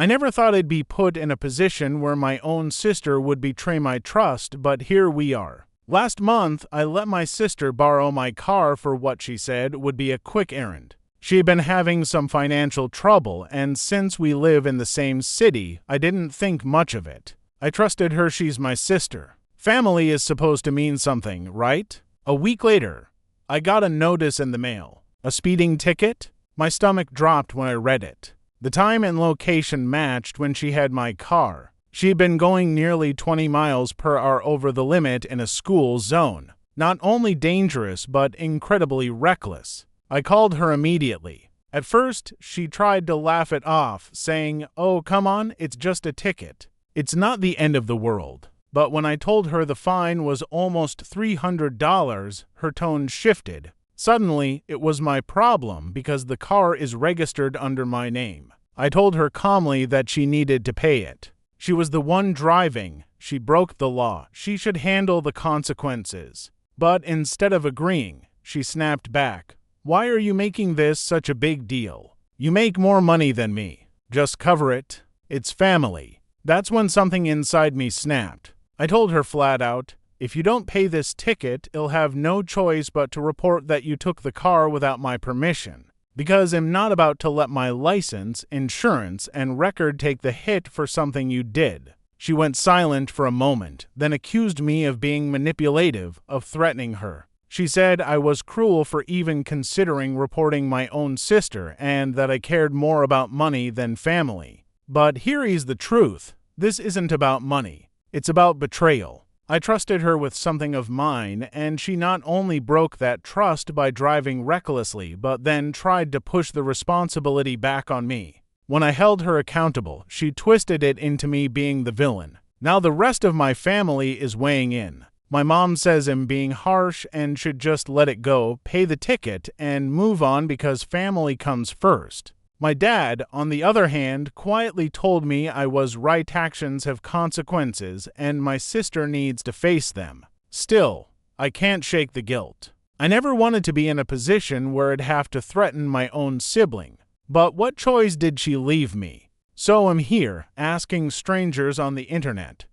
I never thought I'd be put in a position where my own sister would betray my trust, but here we are. Last month, I let my sister borrow my car for what she said would be a quick errand. She had been having some financial trouble, and since we live in the same city, I didn't think much of it. I trusted her. She's my sister. Family is supposed to mean something, right? A week later, I got a notice in the mail. A speeding ticket? My stomach dropped when I read it. The time and location matched when she had my car. She had been going nearly 20 miles per hour over the limit in a school zone. Not only dangerous, but incredibly reckless. I called her immediately. At first, she tried to laugh it off, saying, "Oh, come on, it's just a ticket. It's not the end of the world." But when I told her the fine was almost $300, her tone shifted. Suddenly, it was my problem because the car is registered under my name. I told her calmly that she needed to pay it. She was the one driving. She broke the law. She should handle the consequences. But instead of agreeing, she snapped back. "Why are you making this such a big deal? You make more money than me. Just cover it. It's family." That's when something inside me snapped. I told her flat out, "If you don't pay this ticket, I'll have no choice but to report that you took the car without my permission, because I'm not about to let my license, insurance, and record take the hit for something you did." She went silent for a moment, then accused me of being manipulative, of threatening her. She said I was cruel for even considering reporting my own sister and that I cared more about money than family. But here is the truth. This isn't about money. It's about betrayal. I trusted her with something of mine, and she not only broke that trust by driving recklessly, but then tried to push the responsibility back on me. When I held her accountable, she twisted it into me being the villain. Now the rest of my family is weighing in. My mom says I'm being harsh and should just let it go, pay the ticket, and move on because family comes first. My dad, on the other hand, quietly told me I was right. Actions have consequences, and my sister needs to face them. Still, I can't shake the guilt. I never wanted to be in a position where I'd have to threaten my own sibling. But what choice did she leave me? So I'm here, asking strangers on the internet.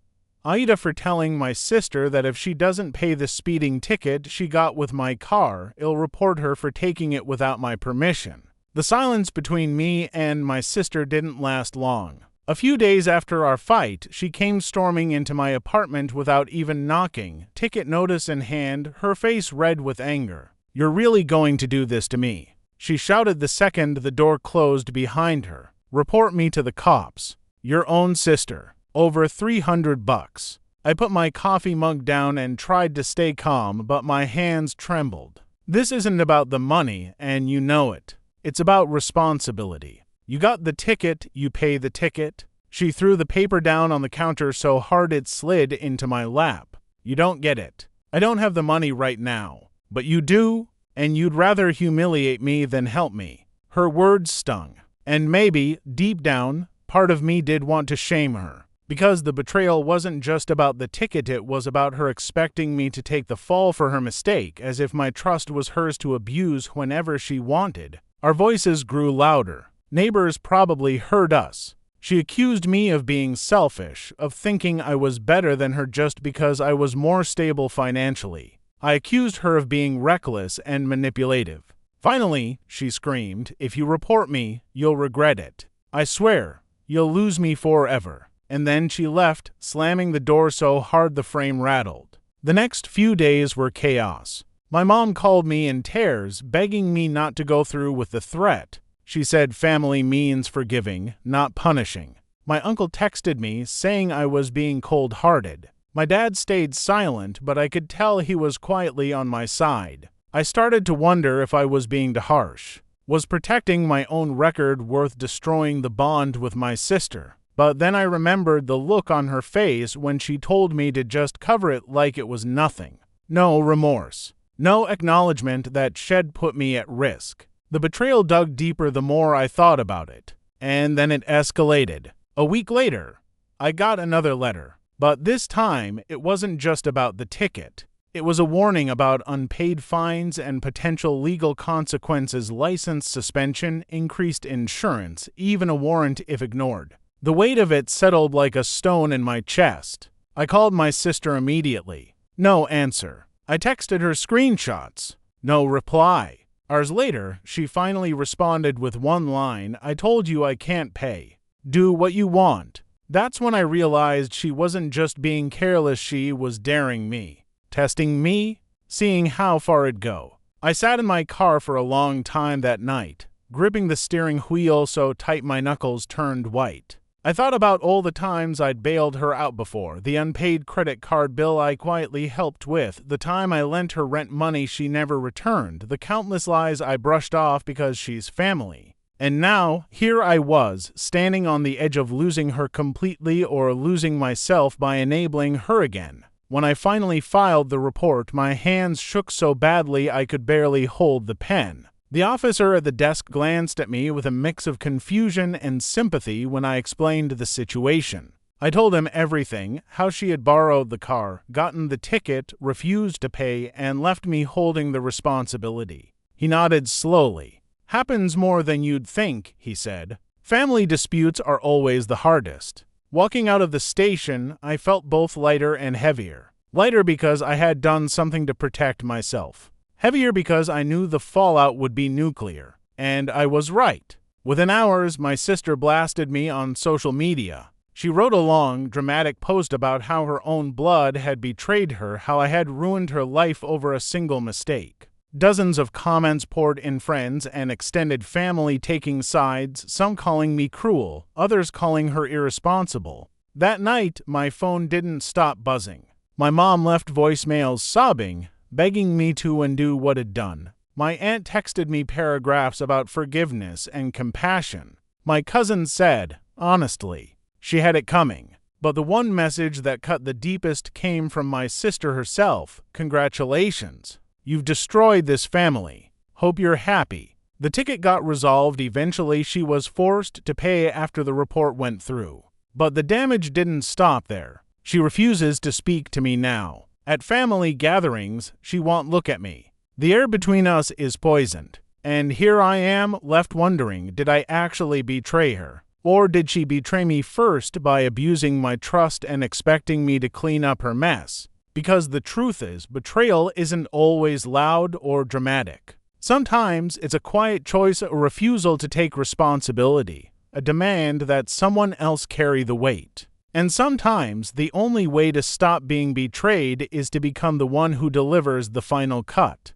Aitah for telling my sister that if she doesn't pay the speeding ticket she got with my car, I'll report her for taking it without my permission. The silence between me and my sister didn't last long. A few days after our fight, she came storming into my apartment without even knocking, ticket notice in hand, her face red with anger. "You're really going to do this to me?" she shouted the second the door closed behind her. "Report me to the cops. Your own sister. Over $300. I put my coffee mug down and tried to stay calm, but my hands trembled. This isn't about the money, and you know it. It's about responsibility. You got the ticket, you pay the ticket. She threw the paper down on the counter so hard it slid into my lap. "You don't get it. I don't have the money right now. But you do, and you'd rather humiliate me than help me." Her words stung. And maybe, deep down, part of me did want to shame her. Because the betrayal wasn't just about the ticket, it was about her expecting me to take the fall for her mistake, as if my trust was hers to abuse whenever she wanted. Our voices grew louder. Neighbors probably heard us. She accused me of being selfish, of thinking I was better than her just because I was more stable financially. I accused her of being reckless and manipulative. Finally, she screamed, "If you report me, you'll regret it. I swear, you'll lose me forever." And then she left, slamming the door so hard the frame rattled. The next few days were chaos. My mom called me in tears, begging me not to go through with the threat. She said family means forgiving, not punishing. My uncle texted me, saying I was being cold-hearted. My dad stayed silent, but I could tell he was quietly on my side. I started to wonder if I was being too harsh. Was protecting my own record worth destroying the bond with my sister? But then I remembered the look on her face when she told me to just cover it like it was nothing. No remorse. No acknowledgement that she'd put me at risk. The betrayal dug deeper the more I thought about it. And then it escalated. A week later, I got another letter. But this time, it wasn't just about the ticket. It was a warning about unpaid fines and potential legal consequences, license suspension, increased insurance, even a warrant if ignored. The weight of it settled like a stone in my chest. I called my sister immediately. No answer. I texted her screenshots. No reply. Hours later, she finally responded with one line, "I told you I can't pay. Do what you want." That's when I realized she wasn't just being careless, she was daring me. Testing me, seeing how far it'd go. I sat in my car for a long time that night, gripping the steering wheel so tight my knuckles turned white. I thought about all the times I'd bailed her out before, the unpaid credit card bill I quietly helped with, the time I lent her rent money she never returned, the countless lies I brushed off because she's family. And now, here I was, standing on the edge of losing her completely or losing myself by enabling her again. When I finally filed the report, my hands shook so badly I could barely hold the pen. The officer at the desk glanced at me with a mix of confusion and sympathy when I explained the situation. I told him everything, how she had borrowed the car, gotten the ticket, refused to pay, and left me holding the responsibility. He nodded slowly. "Happens more than you'd think," he said. "Family disputes are always the hardest." Walking out of the station, I felt both lighter and heavier. Lighter because I had done something to protect myself. Heavier because I knew the fallout would be nuclear. And I was right. Within hours, my sister blasted me on social media. She wrote a long, dramatic post about how her own blood had betrayed her, how I had ruined her life over a single mistake. Dozens of comments poured in, friends and extended family taking sides, some calling me cruel, others calling her irresponsible. That night, my phone didn't stop buzzing. My mom left voicemails sobbing, begging me to undo what had done. My aunt texted me paragraphs about forgiveness and compassion. My cousin said, honestly, she had it coming. But the one message that cut the deepest came from my sister herself. "Congratulations. You've destroyed this family. Hope you're happy." The ticket got resolved eventually. She was forced to pay after the report went through. But the damage didn't stop there. She refuses to speak to me now. At family gatherings, she won't look at me. The air between us is poisoned. And here I am, left wondering, did I actually betray her? Or did she betray me first by abusing my trust and expecting me to clean up her mess? Because the truth is, betrayal isn't always loud or dramatic. Sometimes it's a quiet choice, a refusal to take responsibility, a demand that someone else carry the weight. And sometimes the only way to stop being betrayed is to become the one who delivers the final cut.